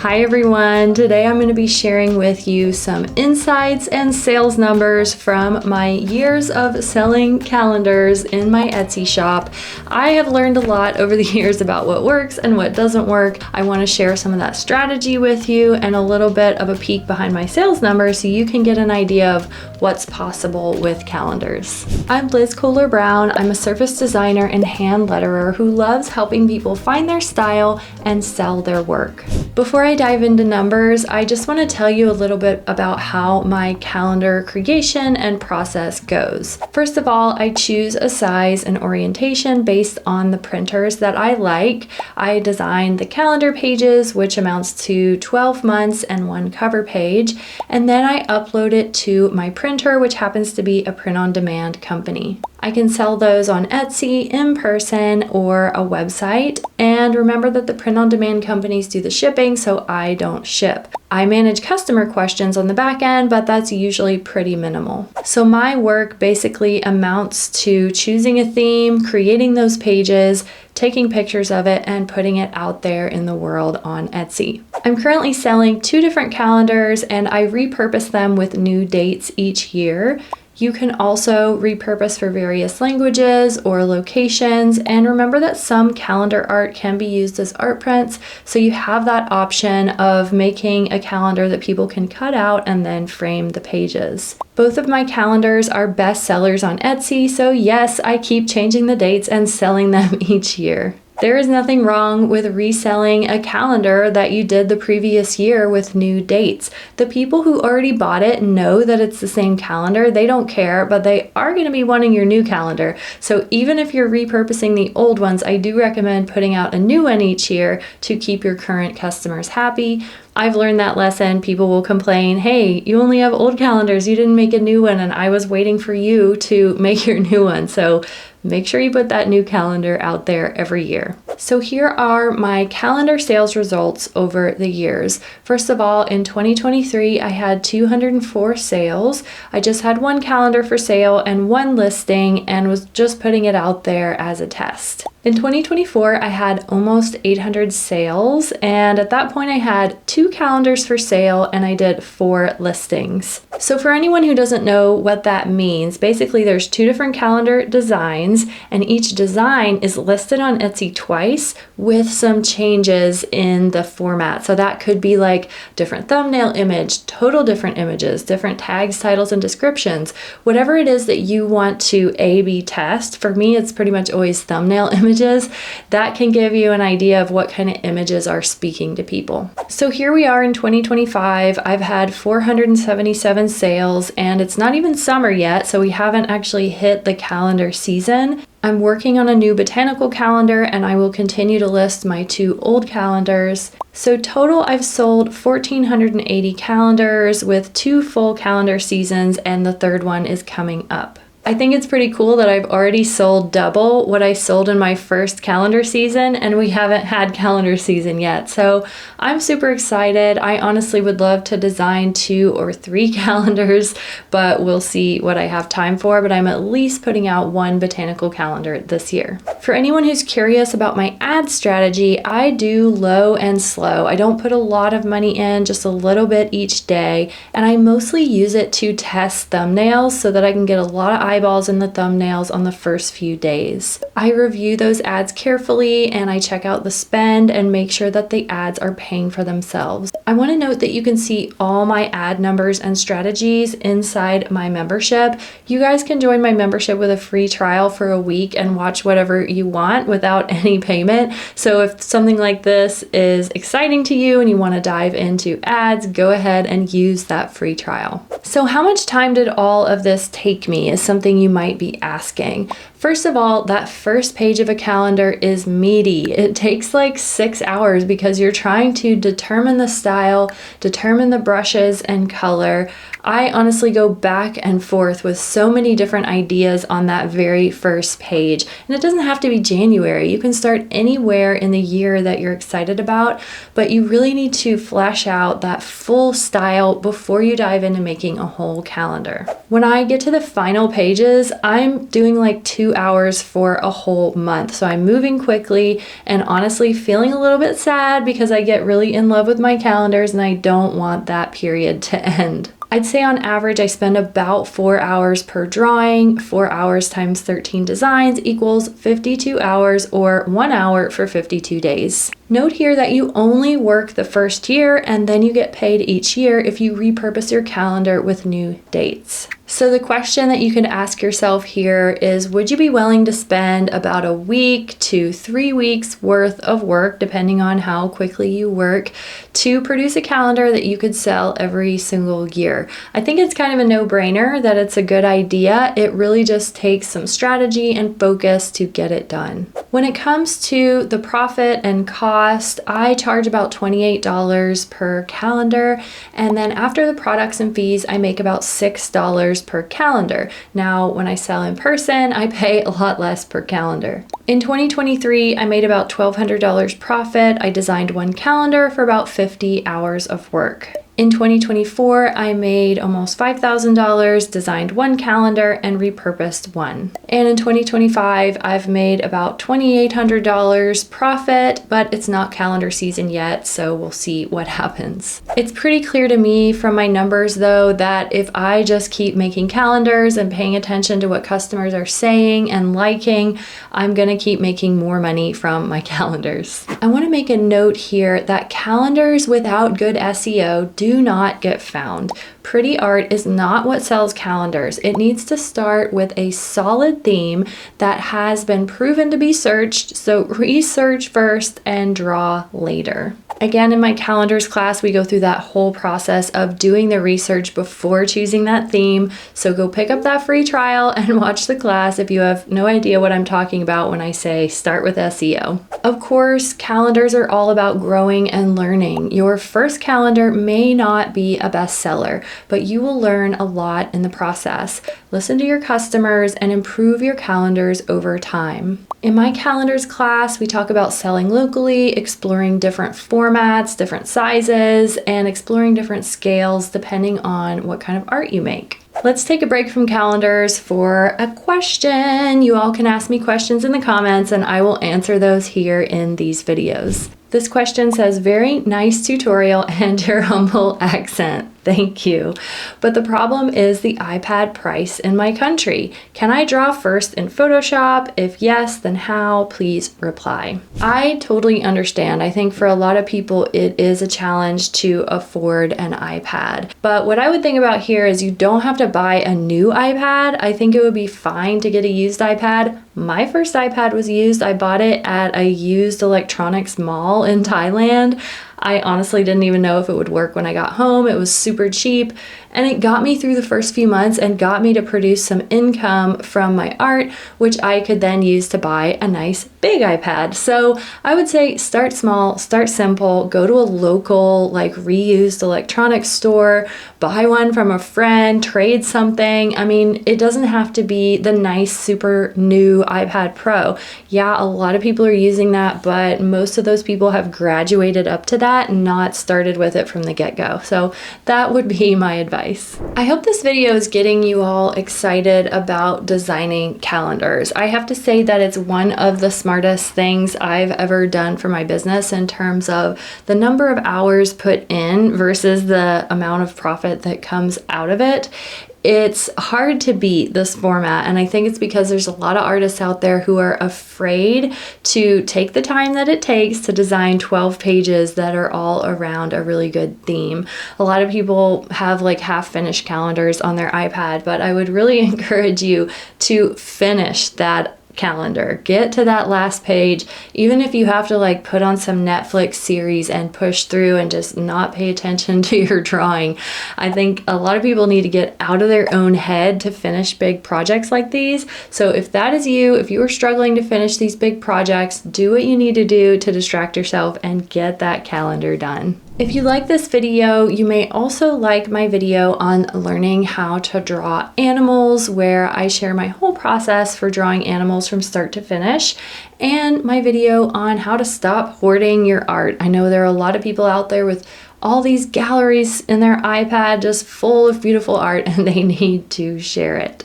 Hi everyone, today I'm going to be sharing with you some insights and sales numbers from my years of selling calendars in my Etsy shop. I have learned a lot over the years about what works and what doesn't work. I want to share some of that strategy with you and a little bit of a peek behind my sales numbers so you can get an idea of what's possible with calendars. I'm Liz Kohler Brown. I'm a service designer and hand letterer who loves helping people find their style and sell their work. Before I dive into numbers, I just want to tell you a little bit about how my calendar creation and process goes. First of all, I choose a size and orientation based on the printers that I like. I design the calendar pages, which amounts to 12 months and one cover page, and then I upload it to my printer, which happens to be a print-on-demand company. I can sell those on Etsy, in person, or a website. And remember that the print-on-demand companies do the shipping, so I don't ship. I manage customer questions on the back end, but that's usually pretty minimal. So my work basically amounts to choosing a theme, creating those pages, taking pictures of it, and putting it out there in the world on Etsy. I'm currently selling 2 different calendars, and I repurpose them with new dates each year. You can also repurpose for various languages or locations, and remember that some calendar art can be used as art prints, so you have that option of making a calendar that people can cut out and then frame the pages. Both of my calendars are best sellers on Etsy, so yes, I keep changing the dates and selling them each year. There is nothing wrong with reselling a calendar that you did the previous year with new dates. The people who already bought it know that it's the same calendar. They don't care, but they are going to be wanting your new calendar. So even if you're repurposing the old ones, I do recommend putting out a new one each year to keep your current customers happy. I've learned that lesson. People will complain, hey, you only have old calendars, you didn't make a new one, and I was waiting for you to make your new one. So make sure you put that new calendar out there every year. So here are my calendar sales results over the years. First of all, in 2023, I had 204 sales. I just had 1 calendar for sale and 1 listing and was just putting it out there as a test. In 2024, I had almost 800 sales, and at that point I had 2 calendars for sale and I did 4 listings. So for anyone who doesn't know what that means, basically there's 2 different calendar designs and each design is listed on Etsy twice with some changes in the format. So that could be like different thumbnail image, total different images, different tags, titles, and descriptions, whatever it is that you want to A/B test. For me, it's pretty much always thumbnail images. That can give you an idea of what kind of images are speaking to people. So here we are in 2025. I've had 477 sales and it's not even summer yet, so we haven't actually hit the calendar season. I'm working on a new botanical calendar and I will continue to list my 2 old calendars. So total, I've sold 1,480 calendars with 2 full calendar seasons and the 3rd one is coming up. I think it's pretty cool that I've already sold double what I sold in my first calendar season, and we haven't had calendar season yet. So I'm super excited. I honestly would love to design 2 or 3 calendars, but we'll see what I have time for. But I'm at least putting out 1 botanical calendar this year. For anyone who's curious about my ad strategy, I do low and slow. I don't put a lot of money in, just a little bit each day, and I mostly use it to test thumbnails so that I can get a lot of eyeballs in the thumbnails on the first few days. I review those ads carefully and I check out the spend and make sure that the ads are paying for themselves. I want to note that you can see all my ad numbers and strategies inside my membership. You guys can join my membership with a free trial for a week and watch whatever you want without any payment. So if something like this is exciting to you and you want to dive into ads, go ahead and use that free trial. So how much time did all of this take me is something you might be asking. First of all, that first page of a calendar is meaty. It takes like 6 hours because you're trying to determine the style, determine the brushes and color. I honestly go back and forth with so many different ideas on that very first page. And it doesn't have to be January. You can start anywhere in the year that you're excited about, but you really need to flesh out that full style before you dive into making a whole calendar. When I get to the final pages, I'm doing like 2 hours for a whole month. So I'm moving quickly and honestly feeling a little bit sad because I get really in love with my calendars and I don't want that period to end. I'd say on average, I spend about 4 hours per drawing. 4 hours times 13 designs equals 52 hours, or 1 hour for 52 days. Note here that you only work the first year and then you get paid each year if you repurpose your calendar with new dates. So the question that you can ask yourself here is, would you be willing to spend about a week to 3 weeks worth of work, depending on how quickly you work, to produce a calendar that you could sell every single year? I think it's kind of a no-brainer that it's a good idea. It really just takes some strategy and focus to get it done. When it comes to the profit and cost, I charge about $28 per calendar, and then after the products and fees, I make about $6 per calendar. Now, when I sell in person, I pay a lot less per calendar. In 2023, I made about $1,200 profit. I designed one calendar for about 50 hours of work. In 2024, I made almost $5,000, designed one calendar, and repurposed one. And in 2025, I've made about $2,800 profit, but it's not calendar season yet, so we'll see what happens. It's pretty clear to me from my numbers, though, that if I just keep making calendars and paying attention to what customers are saying and liking, I'm gonna keep making more money from my calendars. I wanna make a note here that calendars without good SEO do not get found. Pretty art is not what sells calendars. It needs to start with a solid theme that has been proven to be searched, so research first and draw later. Again, in my calendars class, we go through that whole process of doing the research before choosing that theme. So go pick up that free trial and watch the class if you have no idea what I'm talking about when I say start with SEO. Of course, calendars are all about growing and learning. Your first calendar may not be a bestseller, but you will learn a lot in the process. Listen to your customers and improve your calendars over time. In my calendars class, we talk about selling locally, exploring different formats, different sizes, and exploring different scales depending on what kind of art you make. Let's take a break from calendars for a question. You all can ask me questions in the comments and I will answer those here in these videos. This question says, very nice tutorial and your humble accent. Thank you. But the problem is the iPad price in my country. Can I draw first in Photoshop? If yes, then how? Please reply. I totally understand. I think for a lot of people, it is a challenge to afford an iPad. But what I would think about here is you don't have to buy a new iPad. I think it would be fine to get a used iPad. My first iPad was used. I bought it at a used electronics mall in Thailand. I honestly didn't even know if it would work when I got home. It was super cheap and it got me through the first few months and got me to produce some income from my art, which I could then use to buy a nice big iPad. So I would say start small, start simple, go to a local like reused electronics store, buy one from a friend, trade something. I mean, it doesn't have to be the nice, super new iPad Pro. Yeah, a lot of people are using that, but most of those people have graduated up to that and not started with it from the get-go. So that would be my advice. I hope this video is getting you all excited about designing calendars. I have to say that it's one of the smartest things I've ever done for my business in terms of the number of hours put in versus the amount of profit that comes out of it. It's hard to beat this format, and I think it's because there's a lot of artists out there who are afraid to take the time that it takes to design 12 pages that are all around a really good theme. A lot of people have like half-finished calendars on their iPad, but I would really encourage you to finish that calendar. Get to that last page, even if you have to like put on some Netflix series and push through and just not pay attention to your drawing. I think a lot of people need to get out of their own head to finish big projects like these. So if that is you, if you are struggling to finish these big projects, do what you need to do to distract yourself and get that calendar done. If you like this video, you may also like my video on learning how to draw animals, where I share my whole process for drawing animals from start to finish, and my video on how to stop hoarding your art. I know there are a lot of people out there with all these galleries in their iPad just full of beautiful art, and they need to share it.